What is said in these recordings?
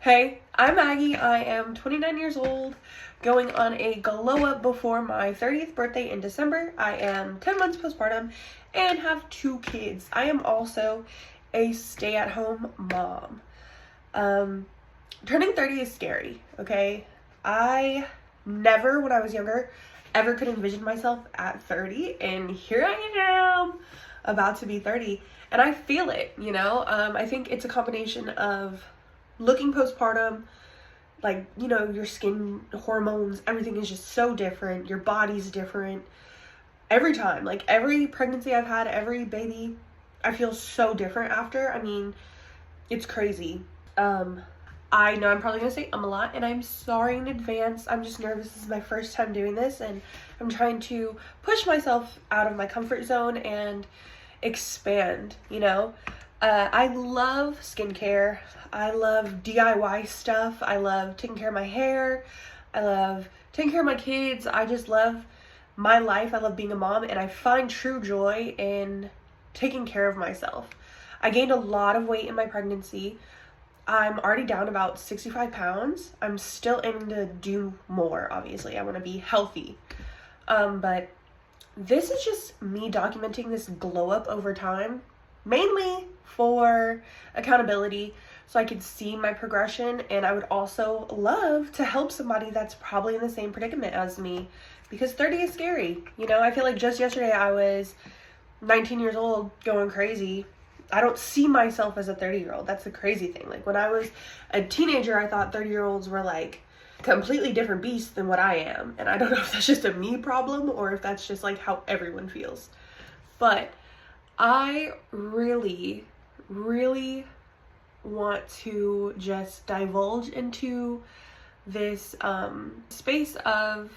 Hey, I'm Maggie. I am 29 years old, going on a glow up before my 30th birthday in December. I am 10 months postpartum and have 2 kids. I am also a stay-at-home mom. Turning 30 is scary, okay? I never, when I was younger, ever could envision myself at 30, and here I am, about to be 30, and I feel it, you know? I think it's a combination of looking postpartum, like, you know, your skin, hormones, everything is just so different. Your body's different every time. Like, every pregnancy I've had, every baby, I feel so different after. I mean, it's crazy. I know I'm probably gonna say a lot, and I'm sorry in advance. I'm just nervous. This is my first time doing this, and I'm trying to push myself out of my comfort zone and expand, you know? I love skincare. I love DIY stuff. I love taking care of my hair. I love taking care of my kids. I just love my life. I love being a mom, and I find true joy in taking care of myself. I gained a lot of weight in my pregnancy. I'm already down about 65 pounds. I'm still aiming to do more, obviously. I want to be healthy. But this is just me documenting this glow up over time, mainly for accountability, so I could see my progression. And I would also love to help somebody that's probably in the same predicament as me, because 30 is scary. You know, I feel like just yesterday I was 19 years old going crazy. I don't see myself as a 30-year-old. That's the crazy thing. Like, when I was a teenager, I thought 30-year-olds were like completely different beasts than what I am. And I don't know if that's just a me problem or if that's just like how everyone feels. But I really want to just divulge into this space of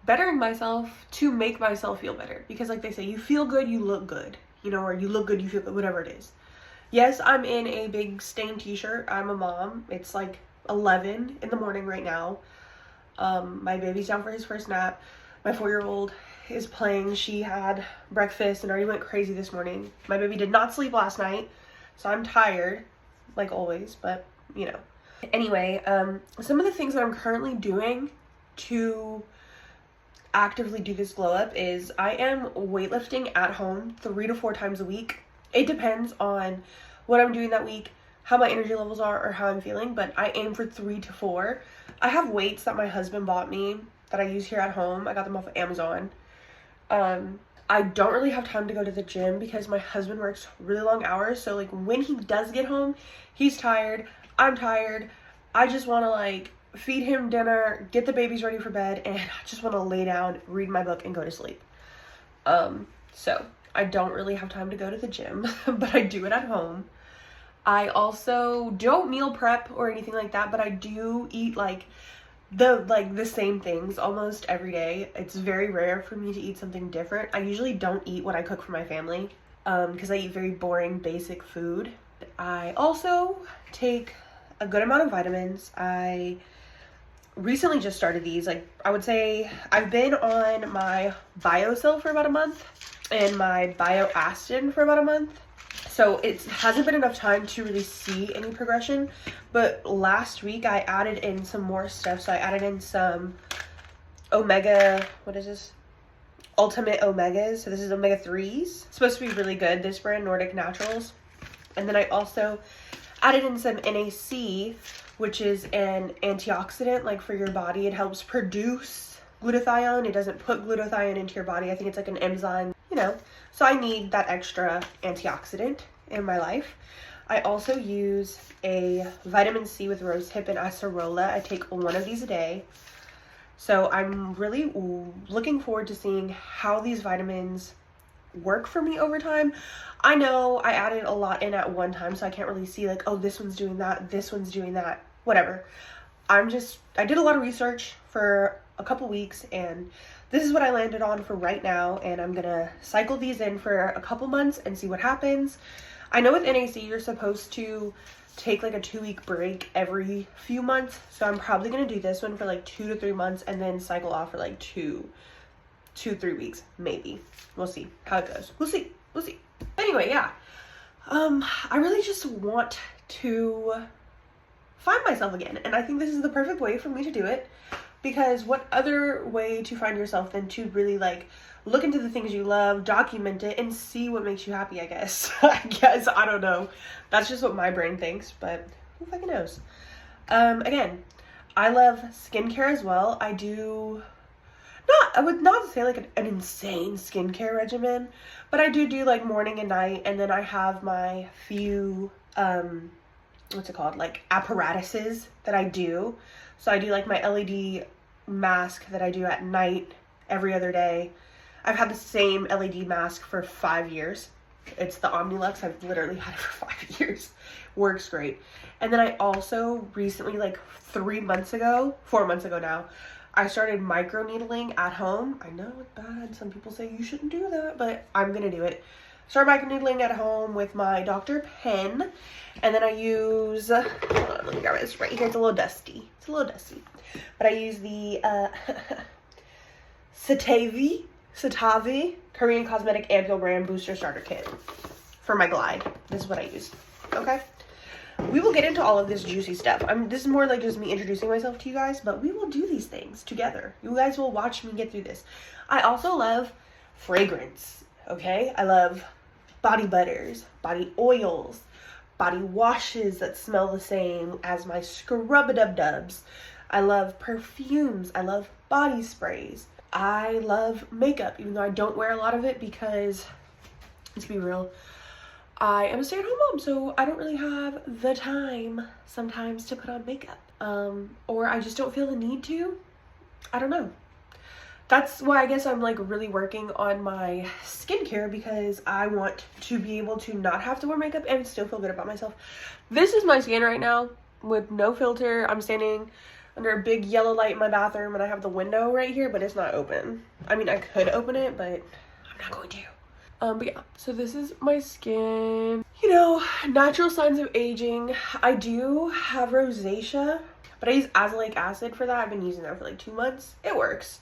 bettering myself to make myself feel better. Because like they say, you feel good, you look good. You know, or you look good, you feel good, whatever it is. Yes, I'm in a big stained t-shirt. I'm a mom. It's like 11 in the morning right now. My baby's down for his first nap. My 4-year-old is playing. She had breakfast and already went crazy this morning. My baby did not sleep last night, so I'm tired, like always, but you know. Anyway, some of the things that I'm currently doing to actively do this glow up is I am weightlifting at home 3 to 4 times a week. It depends on what I'm doing that week, how my energy levels are, or how I'm feeling, but I aim for 3 to 4. I have weights that my husband bought me that I use here at home. I got them off of Amazon. I don't really have time to go to the gym because my husband works really long hours, so like when he does get home, he's tired, I'm tired. I just want to like feed him dinner, get the babies ready for bed, and I just want to lay down, read my book, and go to sleep. So I don't really have time to go to the gym, but I do it at home. I also don't meal prep or anything like that, but I do eat like the same things almost every day. It's very rare for me to eat something different. I usually don't eat what I cook for my family, because I eat very boring, basic food. I also take a good amount of vitamins. I recently just started these. Like, I would say I've been on my BioCell for about a month and my BioAstin for about a month. So it hasn't been enough time to really see any progression. But last week I added in some more stuff. So I added in some omega, what is this? Ultimate Omegas. So this is omega 3s. It's supposed to be really good. This brand, Nordic Naturals. And then I also added in some NAC, which is an antioxidant, like for your body. It helps produce glutathione. It doesn't put glutathione into your body. I think it's like an enzyme, you know. So I need that extra antioxidant in my life. I also use a vitamin C with rosehip and acerola. I take one of these a day. So I'm really looking forward to seeing how these vitamins work for me over time. I know I added a lot in at one time, so I can't really see like, oh, this one's doing that, this one's doing that, whatever. I did a lot of research for a couple weeks, and this is what I landed on for right now, and I'm gonna cycle these in for a couple months and see what happens. I know with NAC you're supposed to take like a 2-week break every few months, so I'm probably gonna do this one for like 2 to 3 months and then cycle off for like 2-3 weeks, maybe. We'll see how it goes. We'll see. Anyway, yeah. I really just want to find myself again. And I think this is the perfect way for me to do it, because what other way to find yourself than to really like look into the things you love, document it, and see what makes you happy, I guess. I don't know. That's just what my brain thinks, but who fucking knows? Again, I love skincare as well. I would not say like an insane skincare regimen, but I do like morning and night, and then I have my few, what's it called? Like apparatuses that I do. So I do like my LED mask that I do at night every other day. I've had the same LED mask for 5 years. It's the Omnilux. I've literally had it for 5 years. Works great. And then I also recently, like 4 months ago now, I started microneedling at home. I know it's bad. Some people say you shouldn't do that, but I'm gonna do it. Start microneedling at home with my Dr. Pen. And then I use, hold on, let me grab it. It's right here. It's a little dusty. But I use the Satavi Korean Cosmetic Ampule Brand Booster Starter Kit for my Glide. This is what I use. Okay? We will get into all of this juicy stuff. This is more like just me introducing myself to you guys, but we will do these things together. You guys will watch me get through this. I also love fragrance, okay? I love body butters, body oils, body washes that smell the same as my scrub-a-dub-dubs. I love perfumes. I love body sprays. I love makeup, even though I don't wear a lot of it because, let's be real, I am a stay-at-home mom, so I don't really have the time sometimes to put on makeup. Or I just don't feel the need to. I don't know. That's why I guess I'm like really working on my skincare, because I want to be able to not have to wear makeup and still feel good about myself. This is my skin right now with no filter. I'm standing under a big yellow light in my bathroom, and I have the window right here, but it's not open. I mean, I could open it, but I'm not going to. But yeah, so this is my skin. You know, natural signs of aging. I do have rosacea, but I use azelaic acid for that. I've been using that for like 2 months. It works.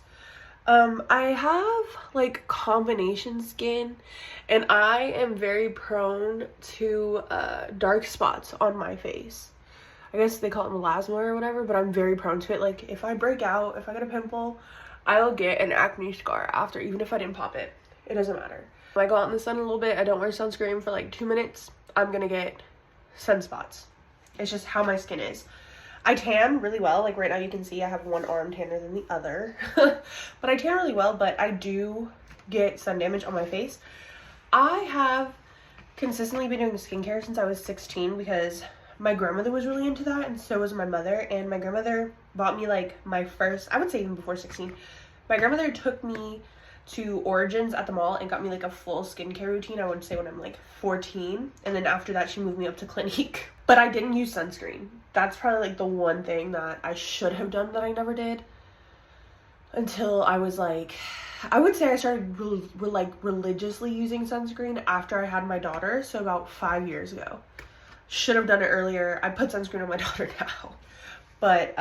I have like combination skin, and I am very prone to dark spots on my face. I guess they call it melasma or whatever, but I'm very prone to it. Like if I break out, if I get a pimple, I'll get an acne scar after, even if I didn't pop it. It doesn't matter. If I go out in the sun a little bit, I don't wear sunscreen for like 2 minutes, I'm gonna get sunspots. It's just how my skin is. I tan really well. Like right now you can see I have one arm tanner than the other. But I tan really well, but I do get sun damage on my face. I have consistently been doing skincare since I was 16 because my grandmother was really into that, and so was my mother. And my grandmother bought me like my first, I would say even before 16, my grandmother took me to Origins at the mall and got me like a full skincare routine, I would say when I'm like 14. And then after that she moved me up to Clinique. But I didn't use sunscreen. That's probably like the one thing that I should have done that I never did until I was like, I would say I started religiously using sunscreen after I had my daughter, so about 5 years ago. Should have done it earlier. I put sunscreen on my daughter now. But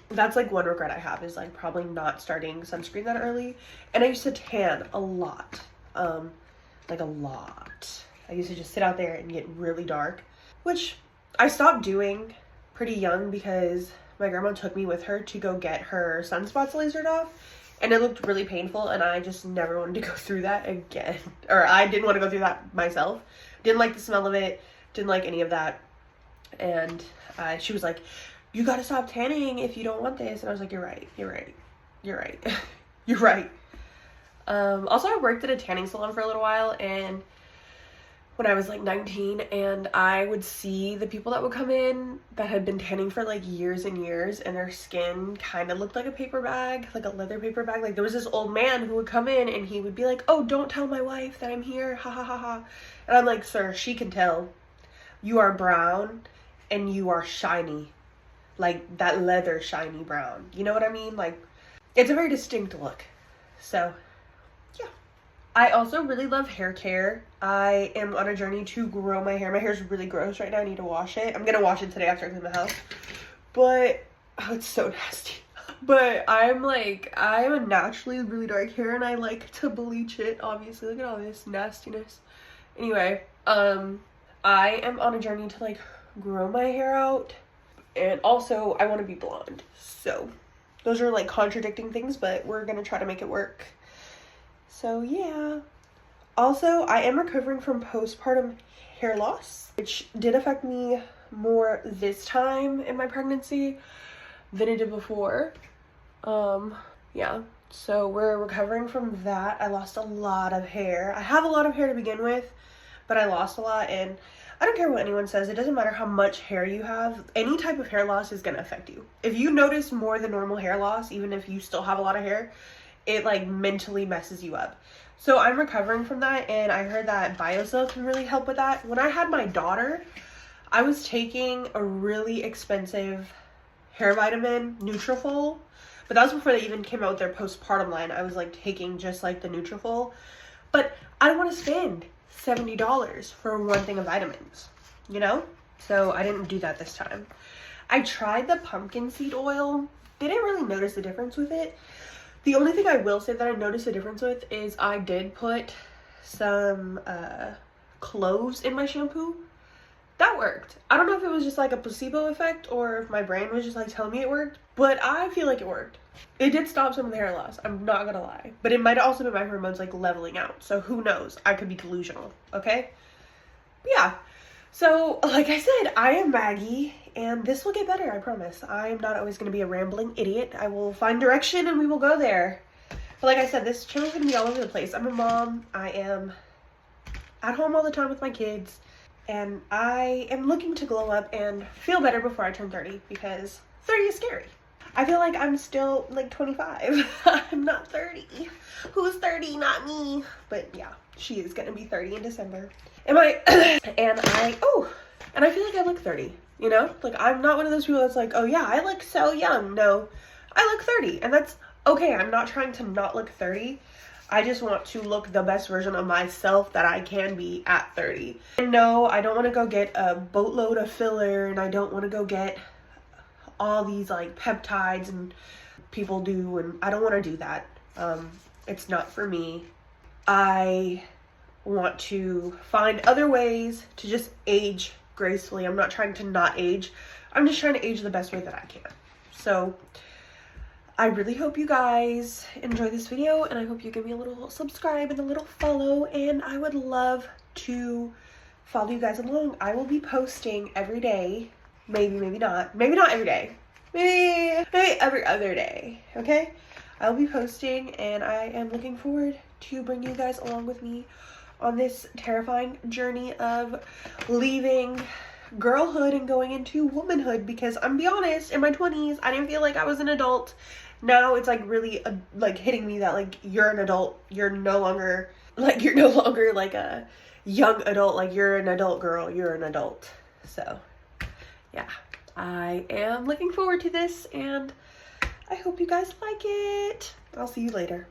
that's like one regret I have, is like probably not starting sunscreen that early. And I used to tan a lot. Like a lot. I used to just sit out there and get really dark, which I stopped doing pretty young because my grandma took me with her to go get her sunspots lasered off, and it looked really painful, and I just never wanted to go through that again. Or I didn't want to go through that myself. Didn't like the smell of it. Didn't like any of that. And she was like, you gotta stop tanning if you don't want this. And I was like, you're right. You're right. Also, I worked at a tanning salon for a little while, and when I was like 19, and I would see the people that would come in that had been tanning for like years and years, and their skin kind of looked like a paper bag, like a leather paper bag. Like there was this old man who would come in and he would be like, oh, don't tell my wife that I'm here, ha ha ha ha. And I'm like, sir, she can tell. You are brown and you are shiny, like that leather shiny brown. You know what I mean? Like it's a very distinct look. So yeah. I also really love hair care. I am on a journey to grow my hair. My hair is really gross right now. I need to wash it. I'm gonna wash it today after I clean the house. But oh, it's so nasty. But I'm a naturally really dark hair, and I like to bleach it, obviously. Look at all this nastiness. Anyway, I am on a journey to like grow my hair out. And also, I want to be blonde. So, those are like contradicting things, but we're going to try to make it work. So, yeah. Also, I am recovering from postpartum hair loss, which did affect me more this time in my pregnancy than it did before. Yeah. So we're recovering from that. I lost a lot of hair. I have a lot of hair to begin with, but I lost a lot, and I don't care what anyone says. It doesn't matter how much hair you have. Any type of hair loss is going to affect you. If you notice more than normal hair loss, even if you still have a lot of hair, it like mentally messes you up. So I'm recovering from that, and I heard that BioSil can really help with that. When I had my daughter, I was taking a really expensive hair vitamin, Nutrafol, but that was before they even came out with their postpartum line. I was like taking just like the Nutrafol, but I don't want to spend $70 for one thing of vitamins, you know? So I didn't do that this time. I tried the pumpkin seed oil. Didn't really notice the difference with it. The only thing I will say that I noticed a difference with is I did put some cloves in my shampoo. That worked. I don't know if it was just like a placebo effect or if my brain was just like telling me it worked, but I feel like it worked. It did stop some of the hair loss, I'm not gonna lie. But it might also be my hormones like leveling out, so who knows? I could be delusional, okay? But yeah. So, like I said, I am Maggie, and this will get better, I promise. I am not always going to be a rambling idiot. I will find direction, and we will go there. But like I said, this channel is going to be all over the place. I'm a mom. I am at home all the time with my kids, and I am looking to glow up and feel better before I turn 30, because 30 is scary. I feel like I'm still, like, 25. I'm not 30. Who's 30? Not me. But, yeah, she is going to be 30 in December. And I feel like I look 30, you know? Like, I'm not one of those people that's like, oh, yeah, I look so young. No, I look 30, and that's okay. I'm not trying to not look 30. I just want to look the best version of myself that I can be at 30. And no, I don't want to go get a boatload of filler, and I don't want to go get all these like peptides and people do, and I don't want to do that. It's not for me. I want to find other ways to just age gracefully. I'm not trying to not age. I'm just trying to age the best way that I can. So I really hope you guys enjoy this video, and I hope you give me a little subscribe and a little follow, and I would love to follow you guys along. I will be posting every day. Maybe not every day. Maybe every other day, okay? I'll be posting, and I am looking forward to bringing you guys along with me on this terrifying journey of leaving girlhood and going into womanhood, because I'm be honest, in my 20s, I didn't feel like I was an adult. Now it's like really like hitting me that like you're an adult. You're no longer like a young adult. Like you're an adult girl. You're an adult. So yeah, I am looking forward to this, and I hope you guys like it. I'll see you later.